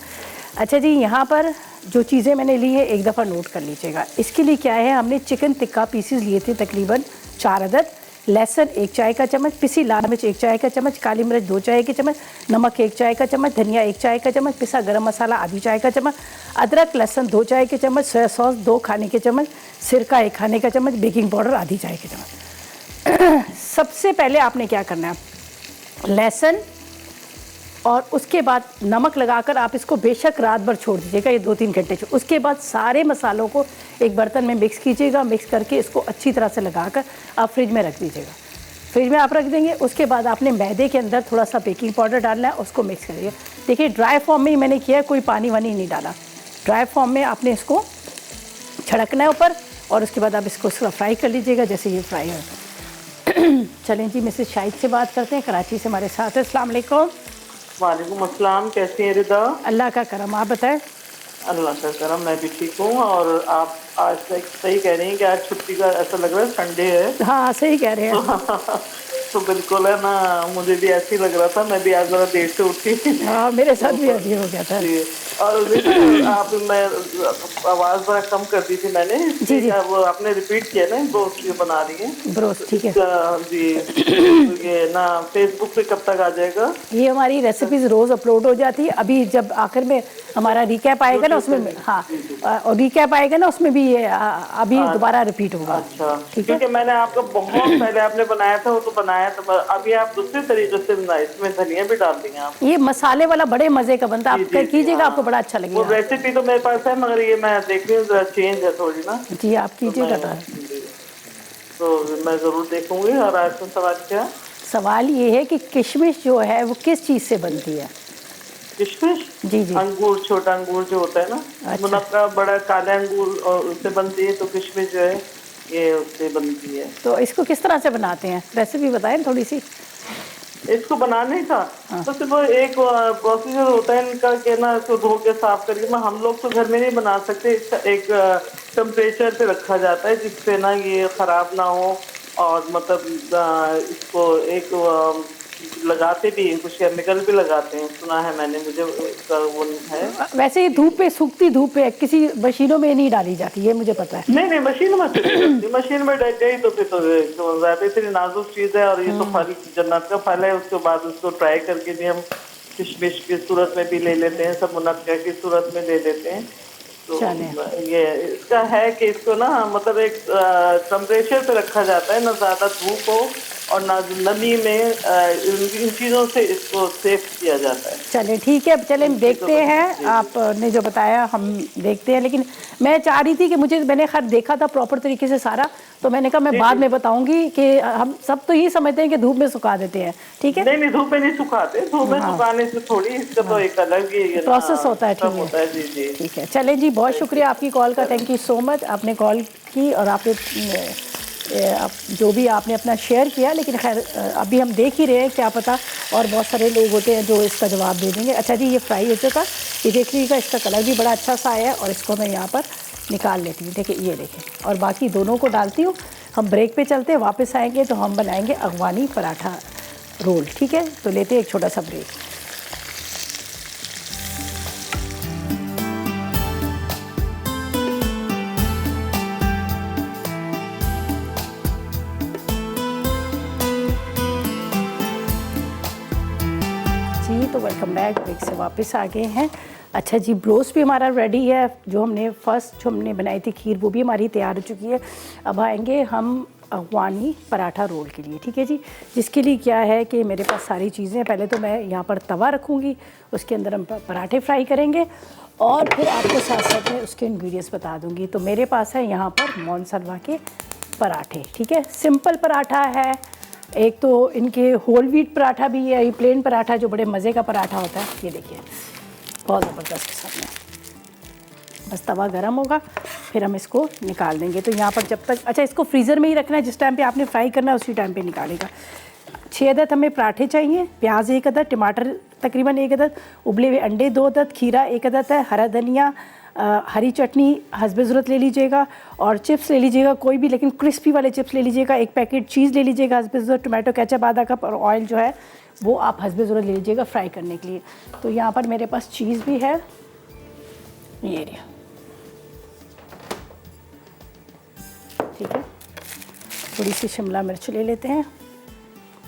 अच्छा जी, यहाँ पर जो चीज़ें मैंने ली है एक दफ़ा नोट कर लीजिएगा। इसके लिए क्या है, हमने चिकन टिक्का पीसीज लिए थे तकरीबन 4 अदद, लहसुन 1 चाय का चम्मच, पिसी लाल मिर्च 1 चाय का चम्मच, काली मिर्च 2 चाय के चम्मच, नमक 1 चाय का चम्मच, धनिया 1 चाय का चम्मच, पिसा गरम मसाला आधी चाय का चम्मच, अदरक लहसुन 2 चाय के चम्मच, सोया सॉस 2 खाने के चम्मच, सिरका 1 खाने का चम्मच, बेकिंग पाउडर आधी चाय के चम्मच। सबसे पहले आपने क्या करना है, लहसुन और उसके बाद नमक लगाकर आप इसको बेशक रात भर छोड़ दीजिएगा, ये 2-3 घंटे। उसके बाद सारे मसालों को एक बर्तन में मिक्स कीजिएगा, मिक्स करके इसको अच्छी तरह से लगाकर आप फ्रिज में रख दीजिएगा। फ्रिज में आप रख देंगे, उसके बाद आपने मैदे के अंदर थोड़ा सा बेकिंग पाउडर डालना है, उसको मिक्स करिए। देखिए ड्राई फॉर्म में ही मैंने किया है, कोई पानी वानी नहीं डाला। ड्राई फॉर्म में आपने इसको छिड़कना है ऊपर और उसके बाद आप इसको फ्राई कर लीजिएगा जैसे ये फ्राई हो। चलें जी, मिसेस शाहिद से बात करते हैं, कराची से हमारे साथ है। अस्सलाम वालेकुम। वालेकुम अस्सलाम, कैसी हैं रिदा? अल्लाह का करम, आप बताएं। अल्लाह का करम, मैं भी ठीक हूँ। और आप आज सही कह रही हैं कि आज छुट्टी का ऐसा लग रहा है, संडे है। हाँ सही कह रहे हैं। तो बिल्कुल है ना, मुझे भी ऐसे ही लग रहा था, मैं भी आज ज़रा देर से उठी। हाँ मेरे साथ भी ऐसे हो गया था। और आप, मैं आवाज़ बड़ा कम कर दी थी मैंने, जी। अब आपने रिपीट किया ना, ब्रोस्ट जो बना रही है। ब्रोस्ट, ठीक है जी। तो ये ना फेसबुक पे कब तक आ जाएगा? ये हमारी रेसिपीज़ रोज़ अपलोड हो जाती है। अभी जब आखिर में हमारा रिकैप आएगा ना उसमें, हाँ, और रिकैप आएगा ना उसमें भी ये अभी दोबारा रिपीट होगा। अच्छा, ठीक है, क्योंकि मैंने आपका बहुत पहले आपने बनाया था, वो तो बनाया था, अभी आप दूसरे तरीके से बनाए, इसमें धनिया भी डाल देंगे आप। ये मसाले वाला बड़े मजे का बनता है, आप कीजिएगा, आपको बड़ा अच्छा वो लगेगा। रेसिपी तो मेरे पास है, मगर ये मैं देख रही हूँ चेंज है थोड़ी ना, जी आप कीजिएगा। तो मैं जरूर देखूंगी। और आज का सवाल क्या है? सवाल ये है कि किशमिश जो है वो किस चीज़ से बनती है? किशमिश? जी जी। अंगूर, छोटा अंगूर जो होता है ना, अच्छा। मुनक्का, बड़ा काला अंगूर, और उससे बनती है। तो किशमिश जो है ये उससे बनती है। तो इसको किस तरह से बनाते हैं, रेसिपी बताएं थोड़ी सी। इसको बनाने का तो सिर्फ एक प्रोसीजर होता है इनका कि ना, इसको धो के साफ करके, मैं हम लोग तो घर में नहीं बना सकते। इसका एक टेम्परेचर पे रखा जाता है जिससे ना ये खराब ना हो, और मतलब इसको एक लगाते भी हैं, कुछ केमिकल भी लगाते हैं, सुना है मैंने, मुझे इसका वो है। वैसे ही धूप पे, सूखती धूप पे, किसी मशीनों में नहीं डाली जाती, ये मुझे पता है। नहीं, मशीन में मशीन में डल गई तो फिर तो ज्यादा इतनी नाजुक चीज है। और ये तो फल, जन्नत का फल है। उसके बाद उसको ट्राई करके भी हम किशमिश की सूरत में भी ले लेते हैं, सब मुनक्का की सूरत में ले लेते हैं। तो ये इसका है कि इसको ना मतलब एक टेम्परेचर पे रखा जाता है, ना ज्यादा धूप हो और ना नमी में, इन चीज़ों से इसको सेफ किया जाता है। चले ठीक है, चले देखते हैं, आपने जो बताया हम देखते हैं। लेकिन मैं चाह रही थी कि मैंने खैर देखा था प्रॉपर तरीके से सारा, तो मैंने कहा मैं बाद में बताऊंगी कि हम सब तो यही समझते हैं कि धूप में सुखा देते हैं। ठीक है, नहीं, धूप में नहीं सुखाते, धूप में सुखाने से थोड़ी, इसका तो एक अलग ही प्रोसेस होता है। ठीक है, जी, ठीक है। चले जी, बहुत शुक्रिया आपकी कॉल का, थैंक यू सो मच, आपने कॉल की और आपने जो भी आपने अपना शेयर किया। लेकिन खैर अभी हम देख ही रहे हैं, क्या पता और बहुत सारे लोग होते हैं जो इसका जवाब दे देंगे। अच्छा जी, ये फ्राई हो चुका, ये देख लीजिएगा, इसका कलर भी बड़ा अच्छा सा आया है। और इसको मैं यहाँ पर निकाल लेती हूँ, देखिए ये देखें, और बाकी दोनों को डालती हूँ। हम ब्रेक पे चलते हैं, वापस आएंगे तो हम बनाएंगे अफगानी पराठा रोल। ठीक है, तो लेते हैं एक छोटा सा ब्रेक। जी तो वेलकम बैक, ब्रेक से वापस आ गए हैं। अच्छा जी, ब्रोस्ट भी हमारा रेडी है। जो हमने बनाई थी खीर, वो भी हमारी तैयार हो चुकी है। अब आएंगे हम अफगानी पराठा रोल के लिए। ठीक है जी, जिसके लिए क्या है कि मेरे पास सारी चीज़ें, पहले तो मैं यहाँ पर तवा रखूँगी, उसके अंदर हम पराठे फ्राई करेंगे और फिर आपको साथ साथ में उसके इंग्रेडिएंट्स बता दूँगी। तो मेरे पास है यहाँ पर मोनसलवा के पराठे। ठीक है, सिंपल पराठा है, एक तो इनके होल व्हीट पराठा भी है, ये प्लेन पराठा जो बड़े मज़े का पराठा होता है। ये देखिए बहुत ज़बरदस्त किस्म में, बस तवा गरम होगा फिर हम इसको निकाल देंगे। तो यहाँ पर जब तक, अच्छा इसको फ्रीज़र में ही रखना है, जिस टाइम पे आपने फ्राई करना है उसी टाइम पे निकालेगा। 6 अदद हमें पराठे चाहिए, प्याज 1 अदद, टमाटर तकरीबन 1 अदद, उबले हुए अंडे 2 अदद, खीरा 1 अदद है, हरा धनिया, हरी चटनी हस्बे ज़रूरत ले लीजिएगा, और चिप्स ले लीजिएगा कोई भी, लेकिन क्रिस्पी वाले चिप्स ले लीजिएगा। 1 पैकेट चीज़ ले लीजिएगा हस्बे ज़रूरत, टमाटो केचप आधा कप, और ऑयल जो है वो आप हस्बे ज़रूरत ले लीजिएगा फ्राई करने के लिए। तो यहाँ पर मेरे पास चीज़ भी है, ये रहा, ठीक है। थोड़ी सी शिमला मिर्च ले लेते हैं,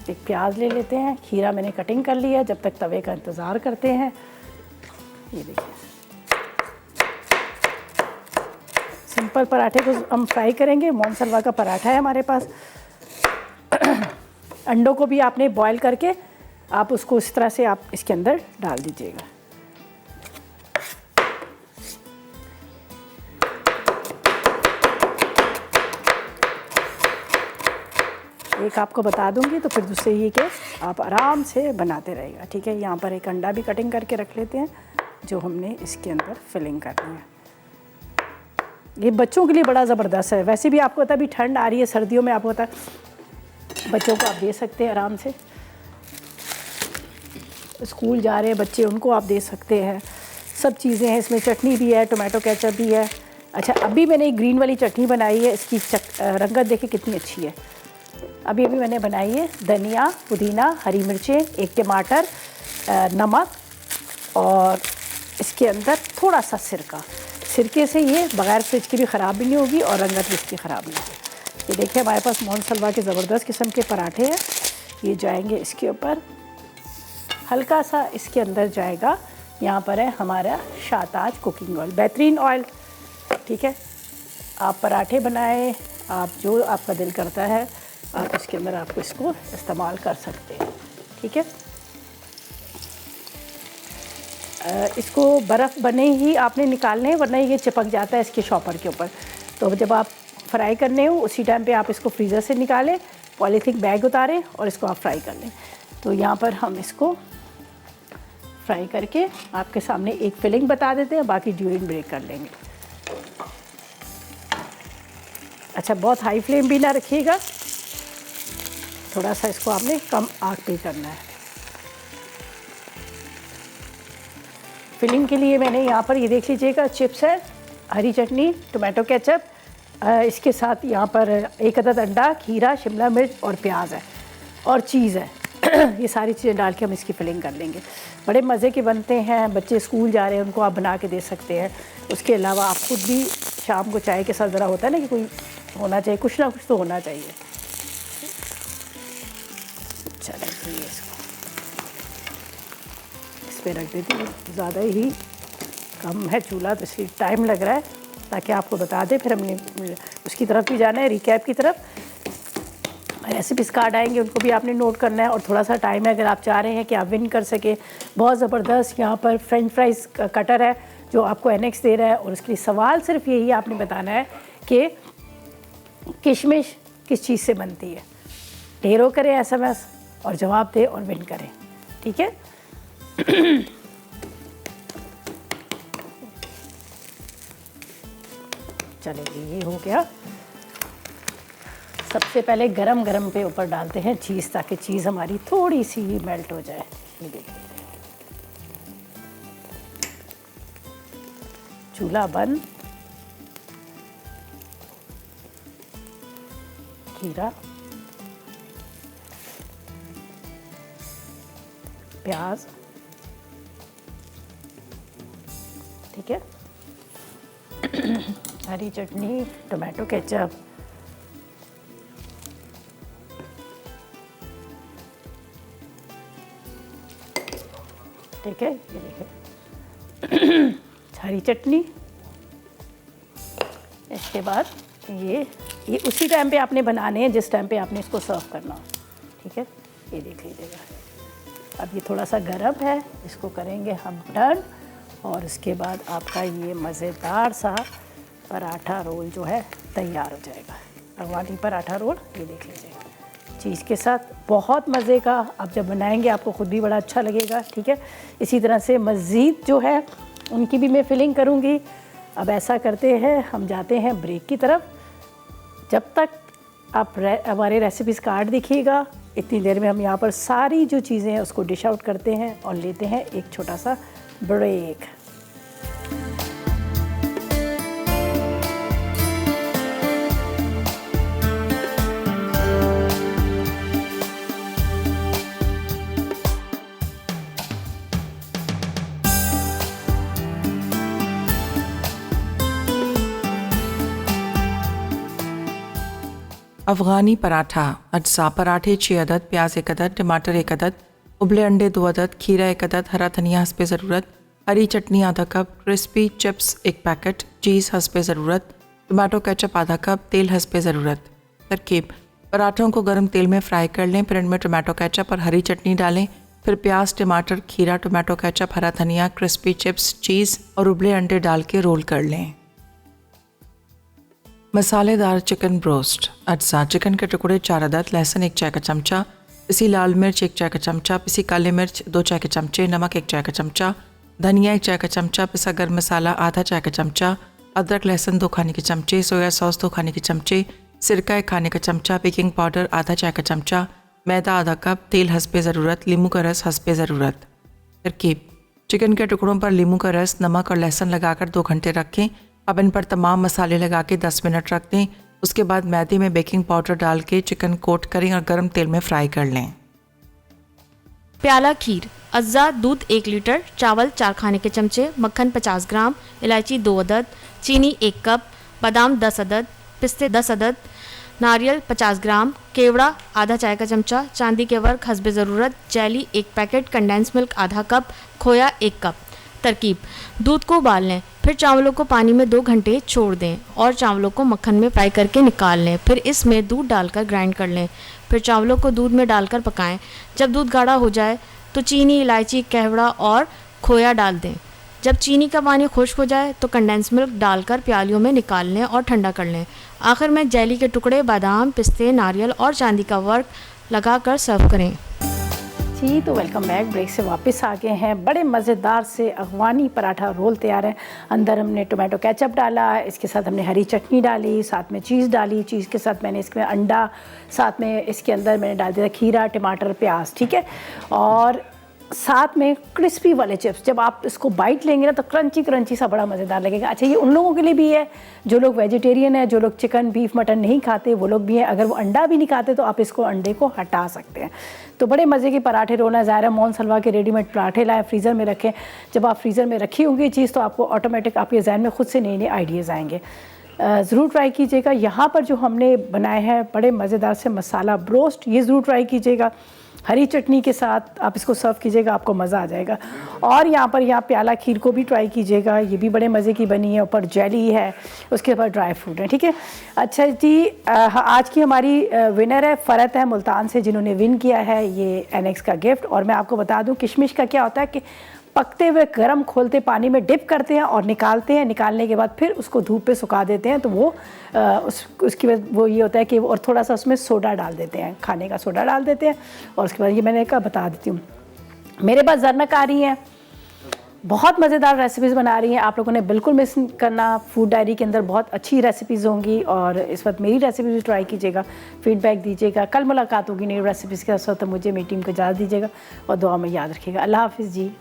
एक प्याज ले लेते हैं, खीरा मैंने कटिंग कर लिया, जब तक तवे का इंतज़ार करते हैं। ये देखिए, सिंपल पराठे को हम फ्राई करेंगे। मोनसलवा का पराठा है हमारे पास। अंडों को भी आपने बॉईल करके आप उसको इस तरह से आप इसके अंदर डाल दीजिएगा। एक आपको बता दूंगी तो फिर दूसरे ही के आप आराम से बनाते रहेगा। ठीक है, यहाँ पर एक अंडा भी कटिंग करके रख लेते हैं जो हमने इसके अंदर फिलिंग करनी है। ये बच्चों के लिए बड़ा ज़बरदस्त है। वैसे भी आपको पता है अभी ठंड आ रही है, सर्दियों में आपको पता है बच्चों को आप दे सकते हैं आराम से, स्कूल जा रहे हैं बच्चे, उनको आप दे सकते हैं। सब चीज़ें हैं इसमें, चटनी भी है, टोमेटो केचप भी है। अच्छा, अभी मैंने एक ग्रीन वाली चटनी बनाई है, इसकी रंगत देखिए कितनी अच्छी है। अभी मैंने बनाई है धनिया, पुदीना, हरी मिर्चें, एक टमाटर, नमक, और इसके अंदर थोड़ा सा सिरके से ये बग़ैर फ्रिज के भी ख़राब भी नहीं होगी और रंगत भी इसकी ख़राब नहीं होगी। ये देखिए हमारे पास मोनसलवा के ज़बरदस्त किस्म के पराठे हैं। ये जाएंगे इसके ऊपर, हल्का सा इसके अंदर जाएगा यहाँ पर है हमारा शाहताज कुकिंग ऑयल, बेहतरीन ऑयल, ठीक है। आप पराठे बनाएं, आप जो आपका दिल करता है आप इसके अंदर आपको इसको इस्तेमाल कर सकते हैं, ठीक है। इसको बर्फ़ बने ही आपने निकालने हैं, वरना ये चिपक जाता है इसके शॉपर के ऊपर। तो जब आप फ्राई करने हो उसी टाइम पे आप इसको फ्रीज़र से निकालें, पॉलीथीन बैग उतारें और इसको आप फ्राई कर लें। तो यहाँ पर हम इसको फ्राई करके आपके सामने एक फिलिंग बता देते हैं, बाकी ड्यूरिंग ब्रेक कर लेंगे। अच्छा, बहुत हाई फ्लेम भी ना रखिएगा, थोड़ा सा इसको आपने कम आग पे करना है। फिलिंग के लिए मैंने यहाँ पर ये देख लीजिएगा चिप्स है, हरी चटनी, टोमेटो केचप, इसके साथ यहाँ पर एक अदद अंडा, खीरा, शिमला मिर्च और प्याज है और चीज़ है। ये सारी चीज़ें डाल के हम इसकी फिलिंग कर लेंगे। बड़े मज़े के बनते हैं, बच्चे स्कूल जा रहे हैं उनको आप बना के दे सकते हैं। उसके अलावा आप खुद भी शाम को चाय के साथ ज़रा होता है ना कि कोई होना चाहिए, कुछ ना कुछ तो होना चाहिए। चलिए इसको इस पर रख देती हूँ, ज़्यादा ही कम है चूल्हा तो इसलिए टाइम लग रहा है, ताकि आपको बता दें। फिर हमने उसकी तरफ भी जाना है, रिकैप की तरफ। रेसिपीज़ कार्ड आएंगे उनको भी आपने नोट करना है। और थोड़ा सा टाइम है, अगर आप चाह रहे हैं कि आप विन कर सके, बहुत ज़बरदस्त यहाँ पर फ्रेंच फ्राइज़ का कटर है जो आपको NX दे रहा है। और उसके लिए सवाल सिर्फ यही आपने बताना है कि किशमिश किस चीज़ से बनती है। ढेरों करें SMS और जवाब दें और विन करें, ठीक है। चलिए ये हो गया। सबसे पहले गरम गरम पे ऊपर डालते हैं चीज़, ताकि चीज़ हमारी थोड़ी सी मेल्ट हो जाए। ये देखिए, चूल्हा बंद। खीरा, प्याज, ठीक है, हरी चटनी, टोमेटो केचप, ठीक है, ये देखिए हरी चटनी। इसके बाद ये उसी टाइम पे आपने बनाने हैं जिस टाइम पे आपने इसको सर्व करना हो, ठीक है। ये देख लीजिएगा। अब ये थोड़ा सा गर्म है, इसको करेंगे हम टर्न और उसके बाद आपका ये मज़ेदार सा पराठा रोल जो है तैयार हो जाएगा। अफगानी पराठा रोल, ये देख लीजिएगा, चीज़ के साथ बहुत मज़े का। आप जब बनाएंगे आपको ख़ुद भी बड़ा अच्छा लगेगा, ठीक है। इसी तरह से मज़ीद जो है उनकी भी मैं फिलिंग करूँगी। अब ऐसा करते हैं, हम जाते हैं ब्रेक की तरफ। जब तक आप हमारे रेसिपीज़ कार्ड देखिएगा, इतनी देर में हम यहाँ पर सारी जो चीज़ें हैं उसको डिश आउट करते हैं और लेते हैं एक छोटा सा ब्रेक। अफ़गानी पराठा। अज्जा: पराठे 6 अदद, प्याज 1 अदद, टमाटर 1 अदद, उबले अंडे 2 अदद, खीरा 1 अदद, हरा धनिया हस्बे ज़रूरत, हरी चटनी आधा कप, क्रिस्पी चिप्स 1 पैकेट, चीज़ हस्बे ज़रूरत, टमाटो केचप आधा कप, तेल हस्बे ज़रूरत। तरकीब: पराठों को गर्म तेल में फ्राई कर लें, फिर इनमें टमाटो केचप और हरी चटनी डालें, फिर प्याज, टमाटर, खीरा, टमाटो केचप, हरा धनिया, क्रिस्पी चिप्स, चीज़ और उबले अंडे डाल के रोल कर लें। मसालेदार चिकन ब्रोस्ट। अज्जा: चिकन के टुकड़े 4 अदद, लहसुन 1 चाय का चमचा, पिसी लाल मिर्च 1 चाय का चमचा, पिसी काली मिर्च 2 चाय के चमचे, नमक 1 चाय का चमचा, धनिया 1 चाय का चमचा, पिसा गर्म मसाला आधा चाय का चमचा, अदरक लहसुन 2 खाने के चमचे, सोया सॉस 2 खाने के चमचे, सिरका 1 खाने का चमचा, बेकिंग पाउडर आधा चाय का चमचा, मैदा आधा कप, तेल हस्बे ज़रूरत, नींबू का रस हस्बे ज़रूरत। तरकीब: चिकन के टुकड़ों पर नींबू का रस, नमक और लहसुन लगाकर 2 घंटे रखें। अब इन पर तमाम मसाले लगा के 10 मिनट रख दें। उसके बाद मैदे में बेकिंग पाउडर डाल के चिकन कोट करें और गर्म तेल में फ्राई कर लें। प्याला खीर। अज्जा: दूध 1 लीटर, चावल 4 खाने के चमचे, मक्खन 50 ग्राम, इलायची 2 अदद, चीनी 1 कप, बादाम 10 अदद, पिस्ते 10 अदद, नारियल 50 ग्राम, केवड़ा आधा चाय का चमचा, चांदी के वर्क हस्बे ज़रूरत, जेली 1 पैकेट, कंडेंस मिल्क आधा कप, खोया 1 कप, तरकीब: दूध को उबाल लें, फिर चावलों को पानी में 2 घंटे छोड़ दें और चावलों को मक्खन में फ्राई करके निकाल लें। फिर इसमें दूध डालकर ग्राइंड कर लें। फिर चावलों को दूध में डालकर पकाएं। जब दूध गाढ़ा हो जाए तो चीनी, इलायची, केवड़ा और खोया डाल दें। जब चीनी का पानी खुश्क हो जाए तो कंडेंस मिल्क डालकर प्यालियों में निकाल लें और ठंडा कर लें। आखिर में जेली के टुकड़े, बादाम, पिस्ते, नारियल और चांदी का वर्क लगाकर सर्व करें। जी तो वेलकम बैक। ब्रेक से वापस आ गए हैं। बड़े मज़ेदार से अफगानी पराठा रोल तैयार है। अंदर हमने टोमेटो केचप डाला, इसके साथ हमने हरी चटनी डाली, साथ में चीज़ डाली। चीज़ के साथ मैंने इसमें अंडा, साथ में इसके अंदर मैंने डाल दिया खीरा, टमाटर, प्याज, ठीक है, और साथ में क्रिस्पी वाले चिप्स। जब आप इसको बाइट लेंगे ना तो क्रंची क्रंची सा बड़ा मज़ेदार लगेगा। अच्छा, ये उन लोगों के लिए भी है जो लोग वेजिटेरियन है, जो लोग चिकन, बीफ, मटन नहीं खाते, वो लोग भी हैं। अगर वो अंडा भी नहीं खाते तो आप इसको अंडे को हटा सकते हैं। तो बड़े मज़े के पराठे रोल है। ज़ाहिर है मोहन सलवा के रेडीमेड पराठे लाए, फ्रीज़र में रखें। जब आप फ्रीज़र में रखी होंगी चीज़ तो आपको ऑटोमेटिक आपके जहन में खुद से नए नए आइडियाज़ आएंगे। ज़रूर ट्राई कीजिएगा। यहाँ पर जो हमने बनाए हैं बड़े मज़ेदार से मसाला ब्रोस्ट, ये ज़रूर ट्राई कीजिएगा। हरी चटनी के साथ आप इसको सर्व कीजिएगा, आपको मज़ा आ जाएगा। और यहाँ प्याला खीर को भी ट्राई कीजिएगा, ये भी बड़े मज़े की बनी है। ऊपर जेली है, उसके बाद ड्राई फ्रूट है, ठीक है। अच्छा जी, आज की हमारी विनर है फ़रत है मुल्तान से, जिन्होंने विन किया है ये NX का गिफ्ट। और मैं आपको बता दूँ किशमिश का क्या होता है कि पकते हुए गर्म खोलते पानी में डिप करते हैं और निकालते हैं। निकालने के बाद फिर उसको धूप पे सुखा देते हैं, तो वो उसकी वजह वो ये होता है कि और थोड़ा सा उसमें सोडा डाल देते हैं, खाने का सोडा डाल देते हैं। और उसके बाद ये मैंने कहा बता देती हूँ, मेरे पास जरनक आ रही हैं, बहुत मज़ेदार रेसिपीज़ बना रही हैं। आप लोगों ने बिल्कुल मिस करना, फूड डायरी के अंदर बहुत अच्छी रेसिपीज़ होंगी। और इस वक्त मेरी रेसिपीज़ भी ट्राई कीजिएगा, फीडबैक दीजिएगा। कल मुलाकात होगी नई रेसिपीज़ के साथ। तो मुझे मेरी टीम को इजाज़त दीजिएगा और दुआ में याद रखिएगा। अल्लाह हाफिज़ जी।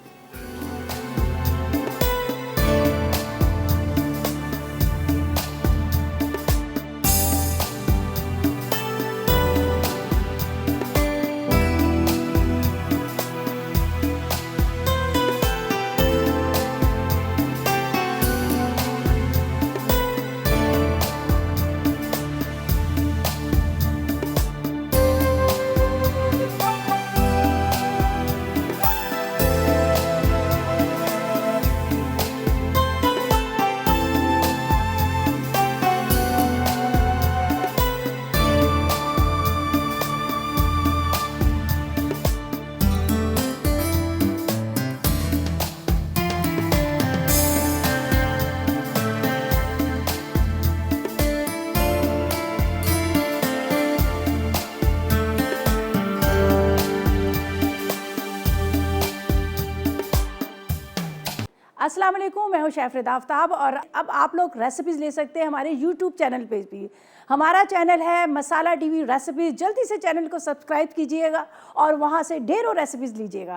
अस्सलाम वालेकुम, मैं हूं शेफ रिदा आफ्ताब। और अब आप लोग रेसिपीज़ ले सकते हैं हमारे YouTube चैनल पे भी। हमारा चैनल है मसाला TV रेसिपीज़। जल्दी से चैनल को सब्सक्राइब कीजिएगा और वहां से ढेरों रेसिपीज़ लीजिएगा।